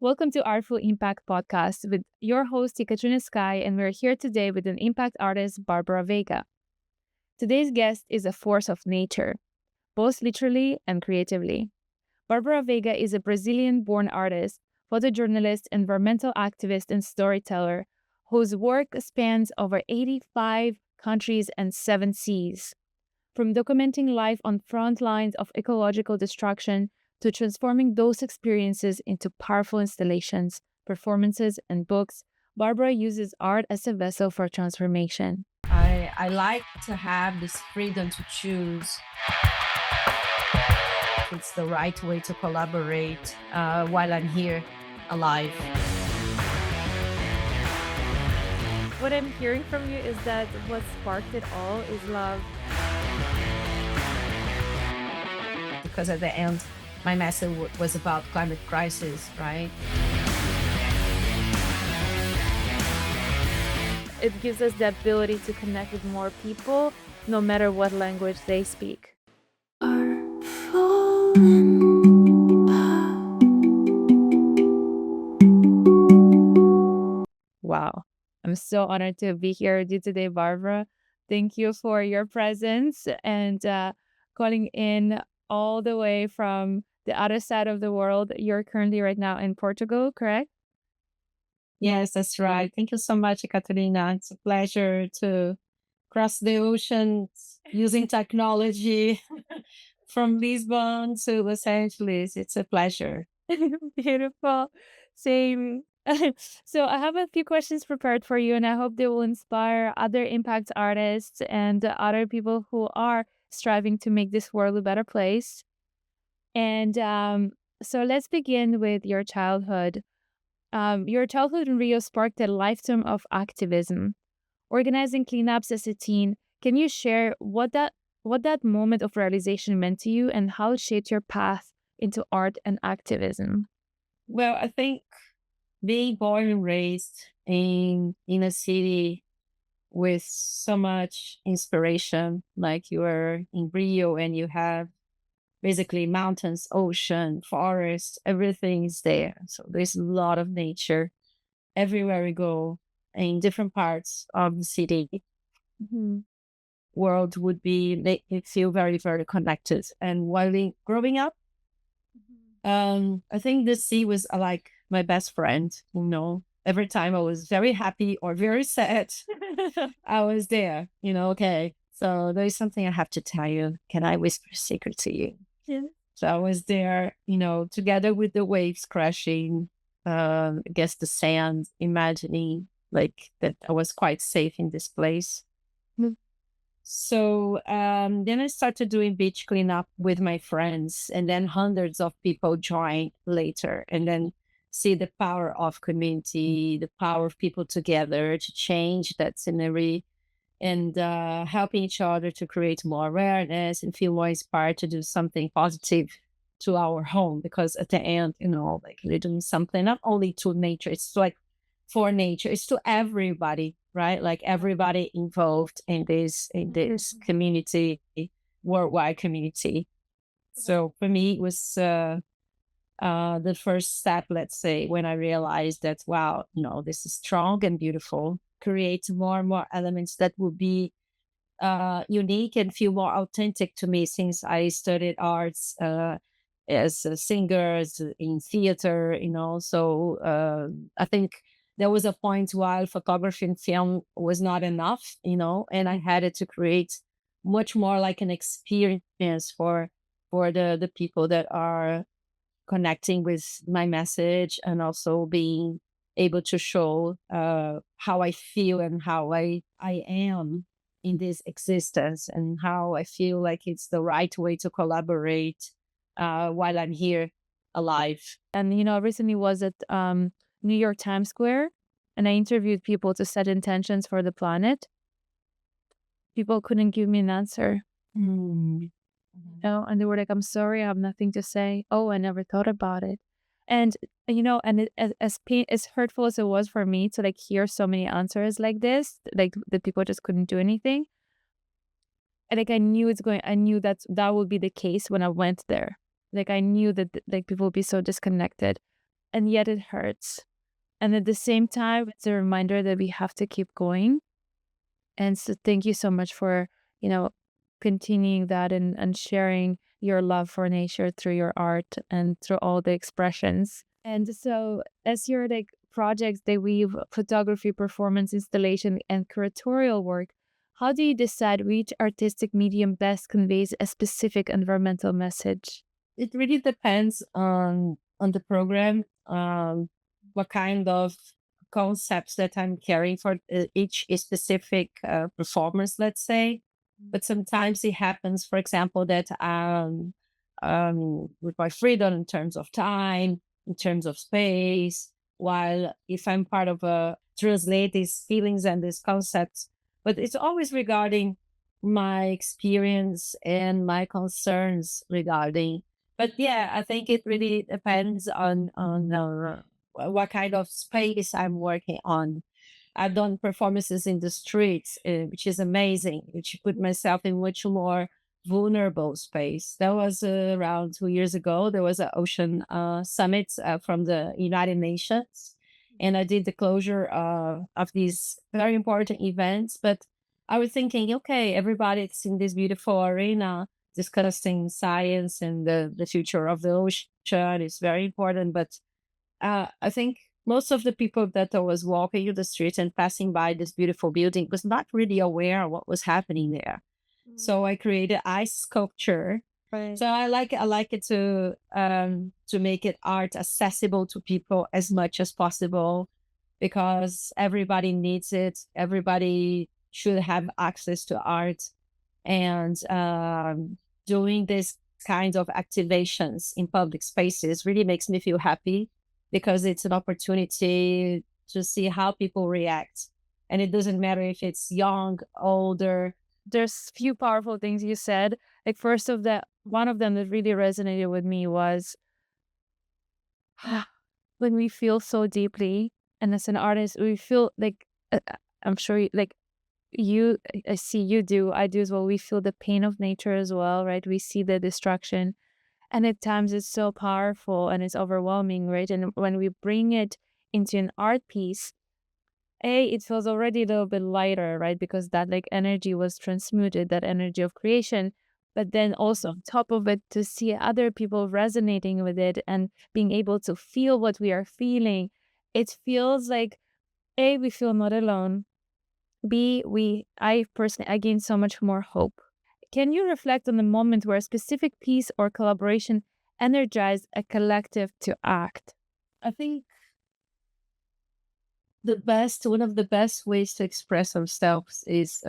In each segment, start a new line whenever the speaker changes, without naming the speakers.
Welcome to Artful Impact podcast with your host, Ekaterina Sky, and we're here today with an impact artist, Barbara Veiga. Today's guest is a force of nature, both literally and creatively. Barbara Veiga is a Brazilian-born artist, photojournalist, environmental activist, and storyteller whose work spans over 85 countries and 7 seas. From documenting life on front lines of ecological destruction to transforming those experiences into powerful installations, performances, and books, Barbara uses art as a vessel for transformation.
I like to have this freedom to choose. It's the right way to collaborate while I'm here alive.
What I'm hearing from you is that what sparked it all is love.
Because at the end, my message was about climate crisis, right?
It gives us the ability to connect with more people, no matter what language they speak. Artful Impact. Wow. I'm so honored to be here with you today, Barbara. Thank you for your presence and calling in all the way from the other side of the world. You're currently right now in Portugal, correct?
Yes, that's right. Thank you so much, Ekaterina. It's a pleasure to cross the ocean using technology from Lisbon to Los Angeles. It's a pleasure.
Beautiful. Same. So I have a few questions prepared for you, and I hope they will inspire other impact artists and other people who are striving to make this world a better place. And so let's begin with your childhood. Your childhood in Rio sparked a lifetime of activism, organizing cleanups as a teen. Can you share what that moment of realization meant to you and how it shaped your path into art and activism?
Well, I think being born and raised in a city with so much inspiration, like you are in Rio and you have basically mountains, ocean, forest, everything is there. So there's a lot of nature everywhere we go in different parts of the city.
Mhm.
World would be make me feel very, very connected. And while growing up, I think the sea was like my best friend. Every time I was very happy or very sad, I was there. Okay. So there is something I have to tell you. Can I whisper a secret to you?
Yeah.
So I was there, together with the waves crashing against the sand, imagining like that I was quite safe in this place.
Mm.
So then I started doing beach cleanup with my friends, and then hundreds of people joined later, and then see the power of community, the power of people together to change that scenery and helping each other to create more awareness and feel more inspired to do something positive to our home. Because at the end, like we're doing something not only to nature, it's like for nature, it's to everybody, right? Like everybody involved in this community, worldwide community. So for me, it was the first step, let's say, when I realized that, wow, this is strong and beautiful, create more and more elements that would be unique and feel more authentic to me, since I studied arts as a singer, in theater, So I think there was a point while photography and film was not enough, and I had to create much more like an experience for the people that are connecting with my message, and also being able to show how I feel and how I am in this existence, and how I feel like it's the right way to collaborate while I'm here alive.
And recently was at New York Times Square, and I interviewed people to set intentions for the planet. People couldn't give me an answer. And they were like, "I'm sorry, I have nothing to say." Oh, I never thought about it. And as hurtful as it was for me to like hear so many answers like this, like the people just couldn't do anything. And like I knew that would be the case when I went there. Like I knew that like people would be so disconnected. and yet it hurts. And at the same time, it's a reminder that we have to keep going. And so thank you so much for, you know, continuing that and sharing your love for nature through your art and through all the expressions. And so as your like projects, they weave photography, performance, installation, and curatorial work, how do you decide which artistic medium best conveys a specific environmental message?
It really depends on the program, what kind of concepts that I'm carrying for each specific performance, let's say. But sometimes it happens, for example, that with my freedom in terms of time, in terms of space, while if I'm part of a translate these feelings and these concepts, but it's always regarding my experience and my concerns regarding. But yeah, I think it really depends on what kind of space I'm working on. I've done performances in the streets, which is amazing, which put myself in much more vulnerable space. That was around 2 years ago. There was an ocean summit from the United Nations, and I did the closure of these very important events. But I was thinking, okay, everybody's in this beautiful arena discussing science and the future of the ocean is very important. But I think most of the people that I was walking the street and passing by this beautiful building was not really aware of what was happening there. So I created ice sculpture.
Right.
So I like it to make it art accessible to people as much as possible, because everybody needs it. Everybody should have access to art, and doing this kind of activations in public spaces really makes me feel happy, because it's an opportunity to see how people react. And it doesn't matter if it's young, older.
There's few powerful things you said. Like first of that, one of them that really resonated with me was when we feel so deeply, and as an artist, we feel like I'm sure like you, I see you do, I do as well. We feel the pain of nature as well, right? We see the destruction, and at times it's so powerful and it's overwhelming, right? And when we bring it into an art piece, it feels already a little bit lighter, right? Because that like energy was transmuted, that energy of creation. But then also on top of it, to see other people resonating with it and being able to feel what we are feeling, it feels like we feel not alone. I personally, I gain so much more hope. Can you reflect on the moment where a specific piece or collaboration energized a collective to act?
I think one of the best ways to express ourselves is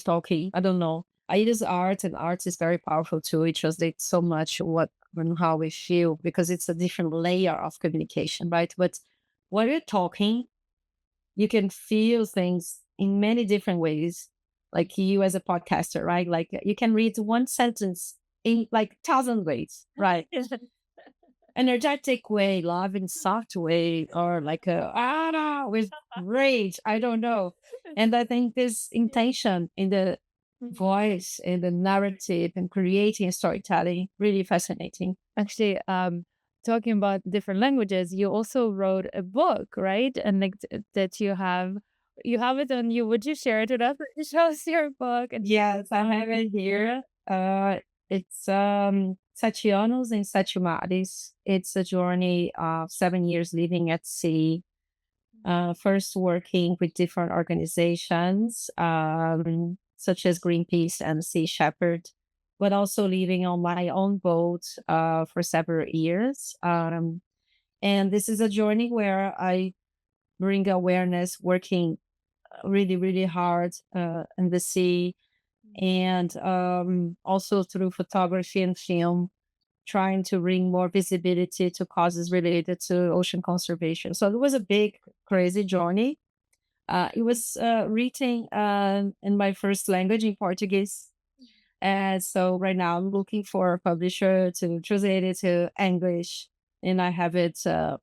talking. I don't know. I use art, and art is very powerful too. It translates so much what and how we feel, because it's a different layer of communication, right? But when you're talking, you can feel things in many different ways. Like you as a podcaster, right? Like you can read one sentence in like 1,000 ways, right? Energetic way, love in soft way, or like a no, with rage. I don't know. And I think this intention in the voice, in the narrative, and creating storytelling really fascinating.
Actually, talking about different languages, you also wrote a book, right? And like that you have it on you. Would you share it with us? Show us your book. And
Yes, I have it here. It's Sachianos and Sachimaris. It's a journey of 7 years living at sea. First working with different organizations, such as Greenpeace and Sea Shepherd, but also living on my own boat for several years. And this is a journey where I bring awareness, working really, really hard in the sea, and also through photography and film, trying to bring more visibility to causes related to ocean conservation. So it was a big, crazy journey. It was written in my first language, in Portuguese. And so right now I'm looking for a publisher to translate it to English, and I have the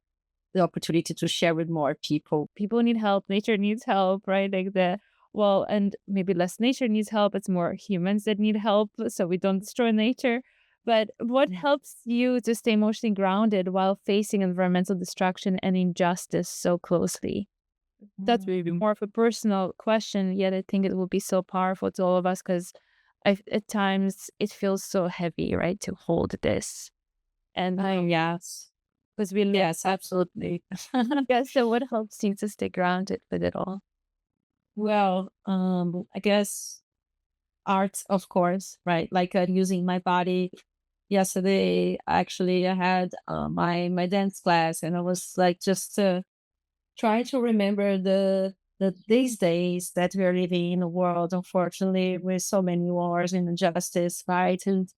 opportunity to share with more people.
people need help, nature needs help, right? Like and maybe less nature needs help, it's more humans that need help, so we don't destroy nature. But what helps you to stay emotionally grounded while facing environmental destruction and injustice so closely? That's maybe more of a personal question, yet I think it will be so powerful to all of us because at times it feels so heavy, right, to hold this. And
Yes.
because we live,
Yes, absolutely.
yeah, so what helps you to stay grounded with it all?
Well, I guess art, of course, right? Like using my body. Yesterday, actually, I had my dance class, and I was like just trying to remember the these days that we are living in a world, unfortunately, with so many wars and injustice, right? And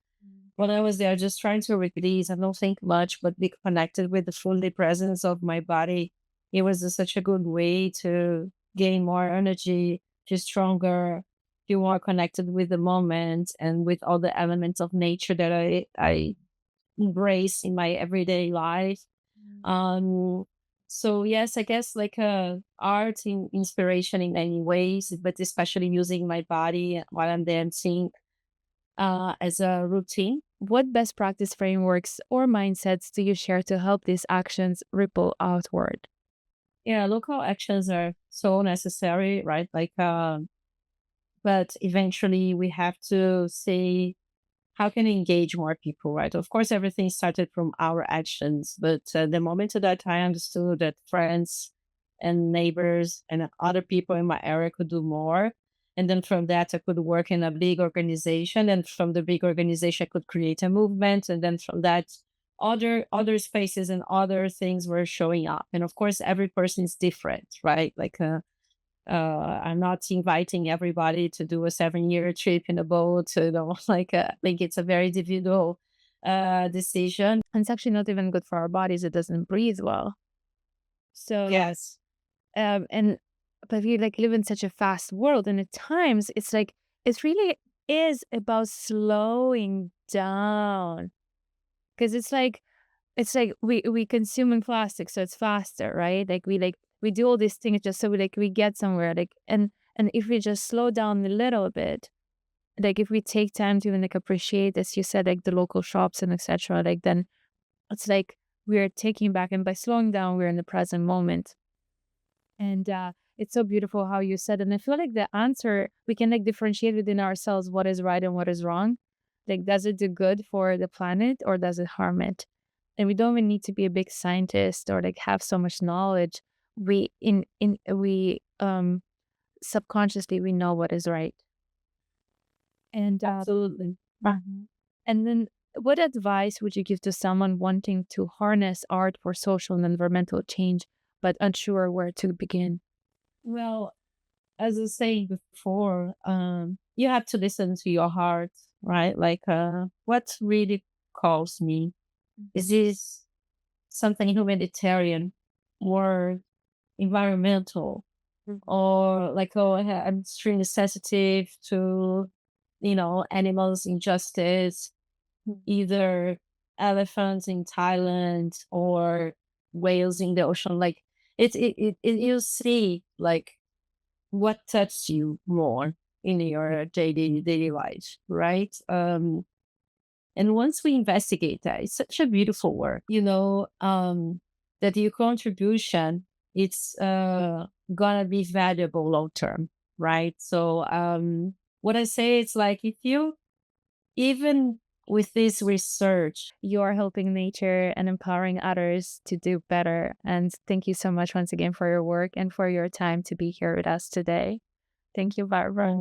when I was there, just trying to release, I don't think much, but be connected with the fully presence of my body. It was such a good way to gain more energy, feel stronger, feel more connected with the moment and with all the elements of nature that I embrace in my everyday life. Um, so yes, I guess like art in inspiration in many ways, but especially using my body while I'm dancing as a routine.
What best practice frameworks or mindsets do you share to help these actions ripple outward?
Yeah, local actions are so necessary, right? Like, but eventually we have to say, how can we engage more people, right? Of course, everything started from our actions, but the moment that I understood that friends and neighbors and other people in my area could do more, and then from that I could work in a big organization, and from the big organization I could create a movement, and then from that other spaces and other things were showing up. And of course, every person is different, right? Like I'm not inviting everybody to do a 7-year trip in a boat, you know, like it's a very individual decision.
And it's actually not even good for our bodies. It doesn't breathe well. So
Yes.
and but we like live in such a fast world, and at times it's like it really is about slowing down because it's like we consuming plastic, so it's faster, right? Like we do all these things just so we get somewhere, like and if we just slow down a little bit, like if we take time to even like appreciate, as you said, like the local shops and etc., like then it's like we're taking back, and by slowing down, we're in the present moment. And it's so beautiful how you said, and I feel like the answer we can like differentiate within ourselves what is right and what is wrong. Like, does it do good for the planet or does it harm it? And we don't even need to be a big scientist or like have so much knowledge. We subconsciously we know what is right. And
Absolutely.
Mhm. And then, what advice would you give to someone wanting to harness art for social and environmental change, but unsure where to begin?
Well, as I was saying before, you have to listen to your heart, right? Like, what really calls me? Is this something humanitarian or environmental? Or like, oh, I'm extremely sensitive to, you know, animals injustice, either elephants in Thailand or whales in the ocean. Like you see like what touches you more in your daily life, right? And once we investigate that, it's such a beautiful work, you know, that your contribution it's gonna be valuable long term, right? So what I say is like if you even with this research,
You're helping nature and empowering others to do better. And thank you so much once again for your work and for your time to be here with us today. Thank you, Barbara.